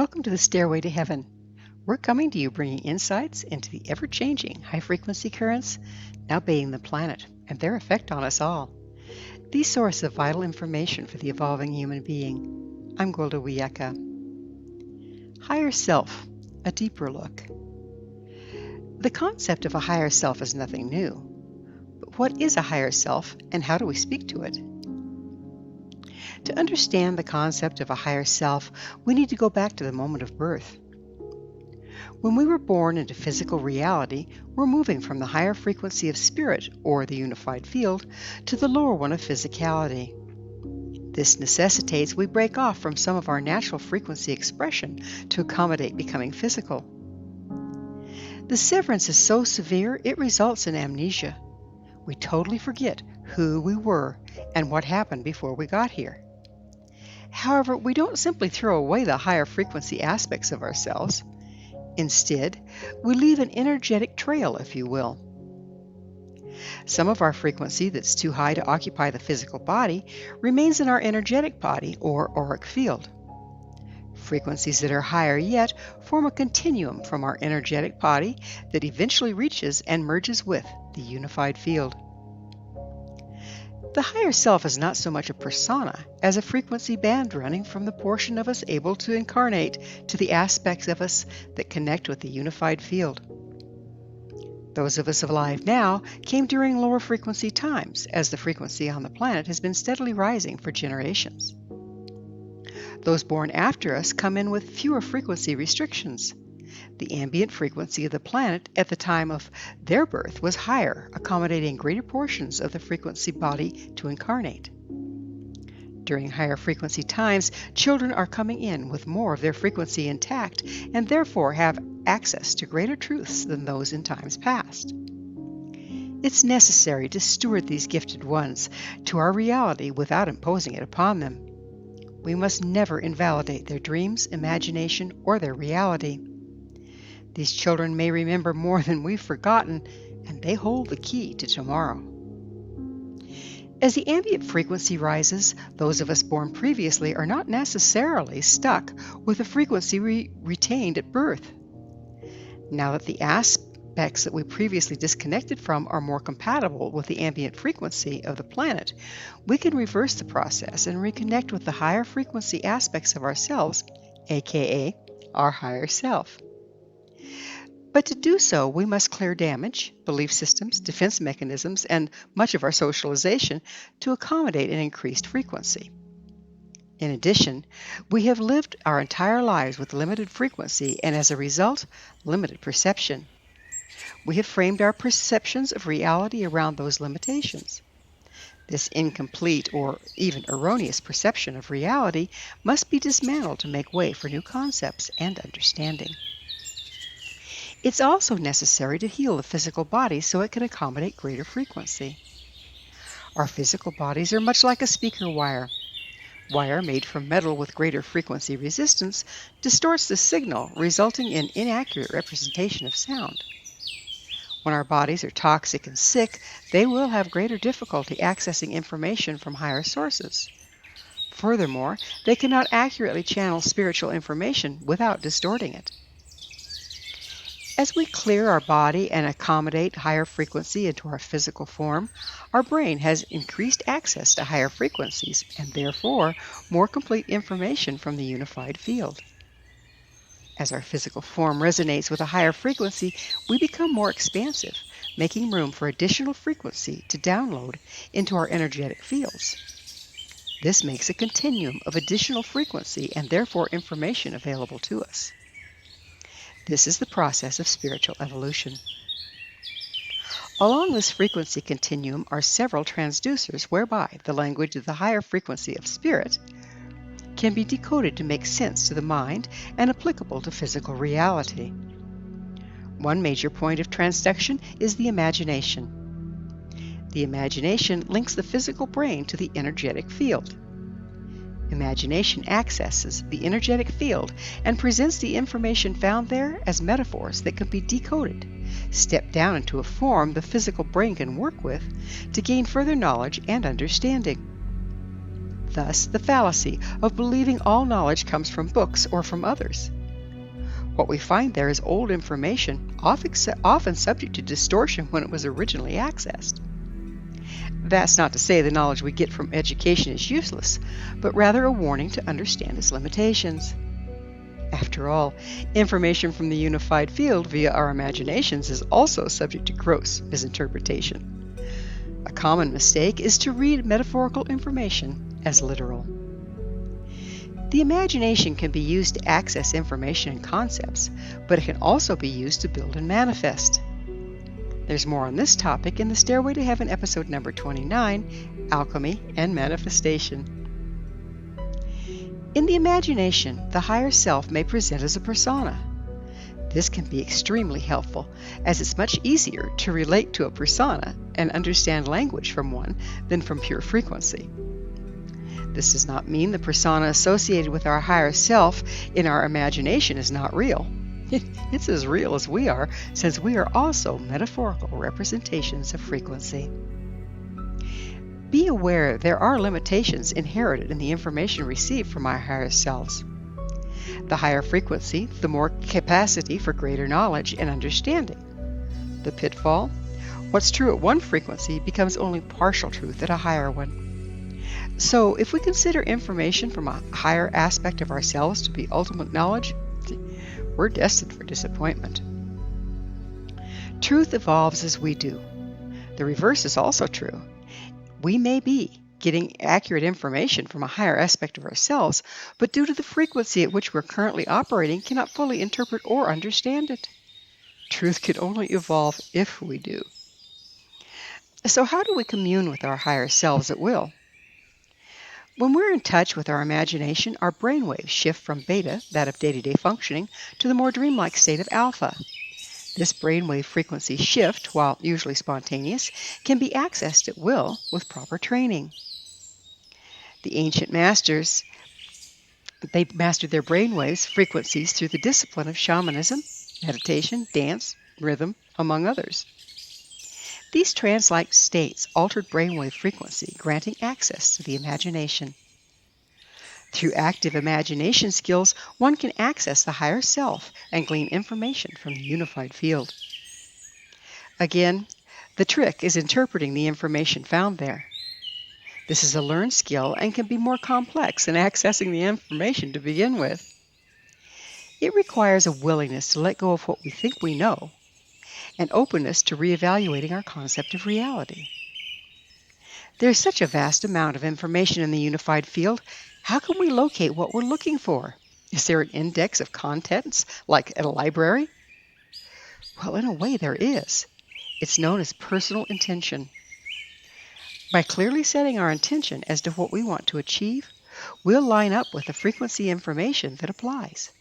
Welcome to the Stairway to Heaven. We're coming to you bringing insights into the ever-changing high-frequency currents now bathing the planet and their effect on us all. The source of vital information for the evolving human being. I'm Gwilda Wiyaka. Higher Self, a deeper look. The concept of a higher self is nothing new. But what is a higher self and how do we speak to it? To understand the concept of a higher self, we need to go back to the moment of birth. When we were born into physical reality, we're moving from the higher frequency of spirit, or the unified field, to the lower one of physicality. This necessitates we break off from some of our natural frequency expression to accommodate becoming physical. The severance is so severe it results in amnesia. We totally forget who we were and what happened before we got here. However, we don't simply throw away the higher frequency aspects of ourselves. Instead, we leave an energetic trail, if you will. Some of our frequency that's too high to occupy the physical body remains in our energetic body or auric field. Frequencies that are higher yet form a continuum from our energetic body that eventually reaches and merges with the unified field. The higher self is not so much a persona as a frequency band running from the portion of us able to incarnate to the aspects of us that connect with the unified field. Those of us alive now came during lower frequency times, as the frequency on the planet has been steadily rising for generations. Those born after us come in with fewer frequency restrictions. The ambient frequency of the planet at the time of their birth was higher, accommodating greater portions of the frequency body to incarnate. During higher frequency times, children are coming in with more of their frequency intact and therefore have access to greater truths than those in times past. It's necessary to steward these gifted ones to our reality without imposing it upon them. We must never invalidate their dreams, imagination, or their reality. These children may remember more than we've forgotten, and they hold the key to tomorrow. As the ambient frequency rises, those of us born previously are not necessarily stuck with the frequency we retained at birth. Now that the aspects that we previously disconnected from are more compatible with the ambient frequency of the planet, we can reverse the process and reconnect with the higher frequency aspects of ourselves, aka our higher self. But to do so, we must clear damage, belief systems, defense mechanisms, and much of our socialization to accommodate an increased frequency. In addition, we have lived our entire lives with limited frequency and, as a result, limited perception. We have framed our perceptions of reality around those limitations. This incomplete or even erroneous perception of reality must be dismantled to make way for new concepts and understanding. It's also necessary to heal the physical body so it can accommodate greater frequency. Our physical bodies are much like a speaker wire. Wire made from metal with greater frequency resistance distorts the signal, resulting in inaccurate representation of sound. When our bodies are toxic and sick, they will have greater difficulty accessing information from higher sources. Furthermore, they cannot accurately channel spiritual information without distorting it. As we clear our body and accommodate higher frequency into our physical form, our brain has increased access to higher frequencies and therefore more complete information from the unified field. As our physical form resonates with a higher frequency, we become more expansive, making room for additional frequency to download into our energetic fields. This makes a continuum of additional frequency and therefore information available to us. This is the process of spiritual evolution. Along this frequency continuum are several transducers whereby the language of the higher frequency of spirit can be decoded to make sense to the mind and applicable to physical reality. One major point of transduction is the imagination. The imagination links the physical brain to the energetic field. Imagination accesses the energetic field and presents the information found there as metaphors that can be decoded, stepped down into a form the physical brain can work with to gain further knowledge and understanding. Thus, the fallacy of believing all knowledge comes from books or from others What we find there is old information, often subject to distortion when it was originally accessed. That's not to say the knowledge we get from education is useless, but rather a warning to understand its limitations. After all, information from the unified field via our imaginations is also subject to gross misinterpretation. A common mistake is to read metaphorical information as literal. The imagination can be used to access information and concepts, but it can also be used to build and manifest. There's more on this topic in the Stairway to Heaven episode number 29, Alchemy and Manifestation. In the imagination, the higher self may present as a persona. This can be extremely helpful, as it's much easier to relate to a persona and understand language from one than from pure frequency. This does not mean the persona associated with our higher self in our imagination is not real. It's as real as we are, since we are also metaphorical representations of frequency. Be aware there are limitations inherited in the information received from our higher selves. The higher frequency, the more capacity for greater knowledge and understanding. The pitfall? What's true at one frequency becomes only partial truth at a higher one. So, if we consider information from a higher aspect of ourselves to be ultimate knowledge, we're destined for disappointment. Truth evolves as we do. The reverse is also true. We may be getting accurate information from a higher aspect of ourselves, but due to the frequency at which we're currently operating, cannot fully interpret or understand it. Truth can only evolve if we do. So how do we commune with our higher selves at will? When we're in touch with our imagination, our brainwaves shift from beta, that of day-to-day functioning, to the more dreamlike state of alpha. This brainwave frequency shift, while usually spontaneous, can be accessed at will with proper training. The ancient masters, they mastered their brainwaves frequencies through the discipline of shamanism, meditation, dance, rhythm, among others. These trance-like states altered brainwave frequency, granting access to the imagination. Through active imagination skills, one can access the higher self and glean information from the unified field. Again, the trick is interpreting the information found there. This is a learned skill and can be more complex than accessing the information to begin with. It requires a willingness to let go of what we think we know, and openness to reevaluating our concept of reality. There's such a vast amount of information in the unified field. How can we locate what we're looking for? Is there an index of contents, like at a library? Well, in a way there is. It's known as personal intention. By clearly setting our intention as to what we want to achieve, we'll line up with the frequency information that applies.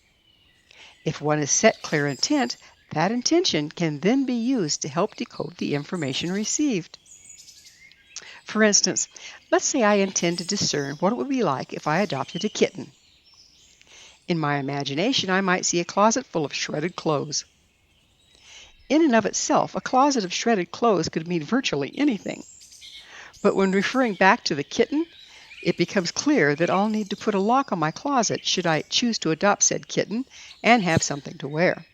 If one has set clear intent, that intention can then be used to help decode the information received. For instance, let's say I intend to discern what it would be like if I adopted a kitten. In my imagination, I might see a closet full of shredded clothes. In and of itself, a closet of shredded clothes could mean virtually anything. But when referring back to the kitten, it becomes clear that I'll need to put a lock on my closet should I choose to adopt said kitten and have something to wear.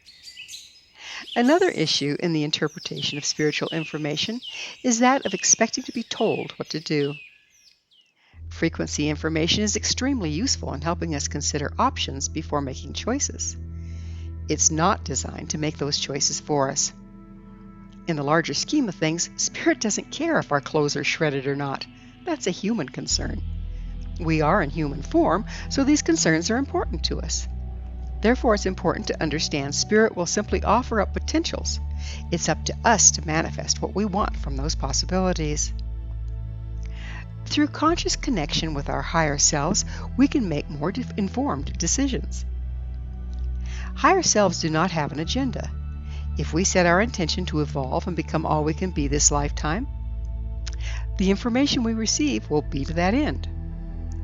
Another issue in the interpretation of spiritual information is that of expecting to be told what to do. Frequency information is extremely useful in helping us consider options before making choices. It's not designed to make those choices for us. In the larger scheme of things, Spirit doesn't care if our clothes are shredded or not. That's a human concern. We are in human form, so these concerns are important to us. Therefore, it's important to understand Spirit will simply offer up potentials. It's up to us to manifest what we want from those possibilities. Through conscious connection with our higher selves, we can make more informed decisions. Higher selves do not have an agenda. If we set our intention to evolve and become all we can be this lifetime, the information we receive will be to that end.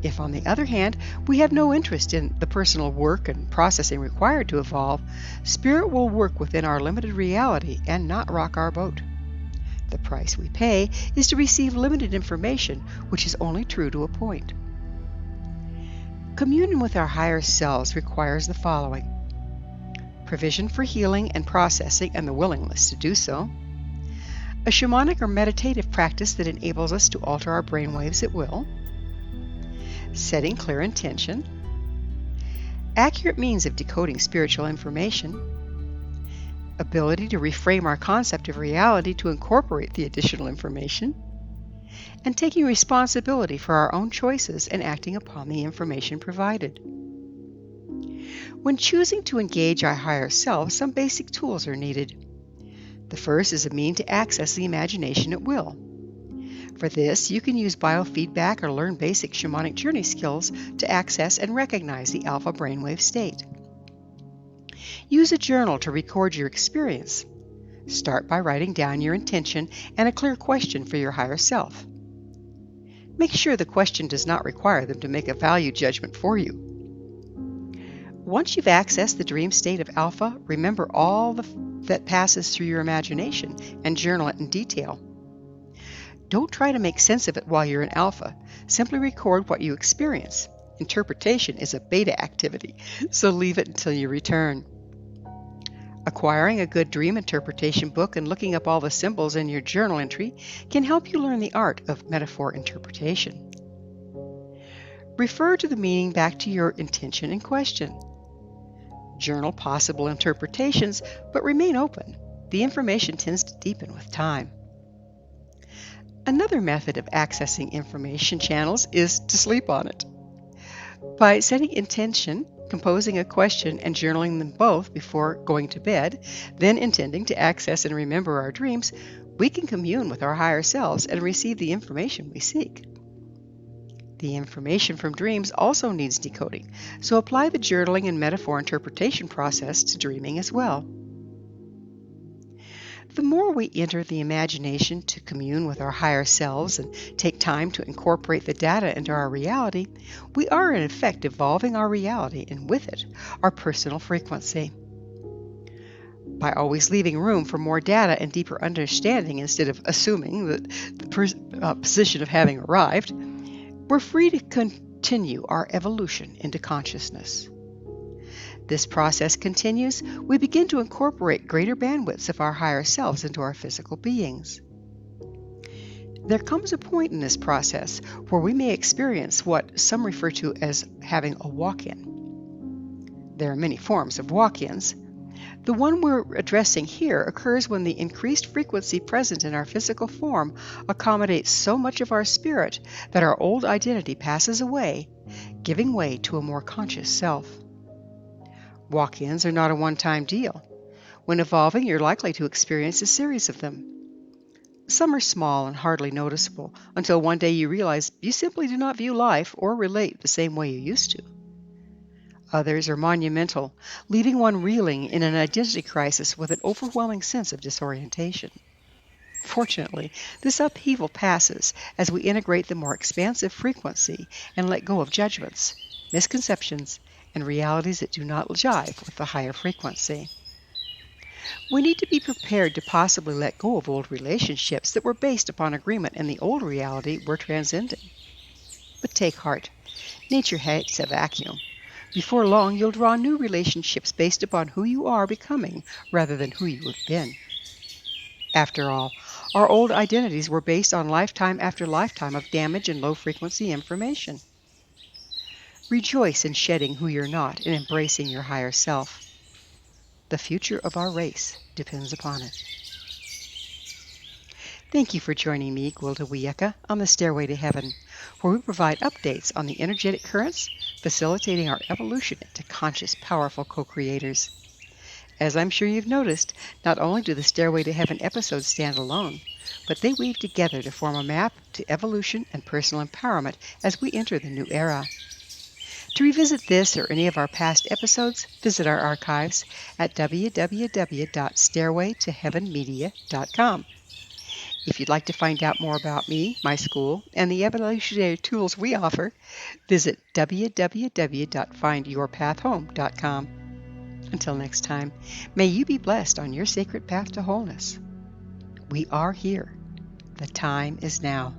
If, on the other hand, we have no interest in the personal work and processing required to evolve, Spirit will work within our limited reality and not rock our boat. The price we pay is to receive limited information, which is only true to a point. Communion with our higher selves requires the following: provision for healing and processing and the willingness to do so, a shamanic or meditative practice that enables us to alter our brainwaves at will, setting clear intention, accurate means of decoding spiritual information, ability to reframe our concept of reality to incorporate the additional information, and taking responsibility for our own choices and acting upon the information provided. When choosing to engage our higher self, some basic tools are needed. The first is a means to access the imagination at will. For this, you can use biofeedback or learn basic shamanic journey skills to access and recognize the alpha brainwave state. Use a journal to record your experience. Start by writing down your intention and a clear question for your higher self. Make sure the question does not require them to make a value judgment for you. Once you've accessed the dream state of alpha, remember all that passes through your imagination and journal it in detail. Don't try to make sense of it while you're in alpha. Simply record what you experience. Interpretation is a beta activity, so leave it until you return. Acquiring a good dream interpretation book and looking up all the symbols in your journal entry can help you learn the art of metaphor interpretation. Refer to the meaning back to your intention and question. Journal possible interpretations, but remain open. The information tends to deepen with time. Another method of accessing information channels is to sleep on it. By setting intention, composing a question, and journaling them both before going to bed, then intending to access and remember our dreams, we can commune with our higher selves and receive the information we seek. The information from dreams also needs decoding, so apply the journaling and metaphor interpretation process to dreaming as well. The more we enter the imagination to commune with our higher selves and take time to incorporate the data into our reality, we are in effect evolving our reality and with it, our personal frequency. By always leaving room for more data and deeper understanding instead of assuming that the position of having arrived, we're free to continue our evolution into consciousness. This process continues, we begin to incorporate greater bandwidths of our higher selves into our physical beings. There comes a point in this process where we may experience what some refer to as having a walk-in. There are many forms of walk-ins. The one we're addressing here occurs when the increased frequency present in our physical form accommodates so much of our spirit that our old identity passes away, giving way to a more conscious self. Walk-ins are not a one-time deal. When evolving, you're likely to experience a series of them. Some are small and hardly noticeable until one day you realize you simply do not view life or relate the same way you used to. Others are monumental, leaving one reeling in an identity crisis with an overwhelming sense of disorientation. Fortunately, this upheaval passes as we integrate the more expansive frequency and let go of judgments, misconceptions, and realities that do not jive with the higher frequency. We need to be prepared to possibly let go of old relationships that were based upon agreement in the old reality we're transcending. But take heart. Nature hates a vacuum. Before long, you'll draw new relationships based upon who you are becoming rather than who you have been. After all, our old identities were based on lifetime after lifetime of damage and low-frequency information. Rejoice in shedding who you're not and embracing your higher self. The future of our race depends upon it. Thank you for joining me, Gwilda Wiyaka, on the Stairway to Heaven, where we provide updates on the energetic currents facilitating our evolution into conscious, powerful co-creators. As I'm sure you've noticed, not only do the Stairway to Heaven episodes stand alone, but they weave together to form a map to evolution and personal empowerment as we enter the new era. To revisit this or any of our past episodes, visit our archives at www.stairwaytoheavenmedia.com. If you'd like to find out more about me, my school, and the evolutionary tools we offer, visit www.findyourpathhome.com. Until next time, may you be blessed on your sacred path to wholeness. We are here. The time is now.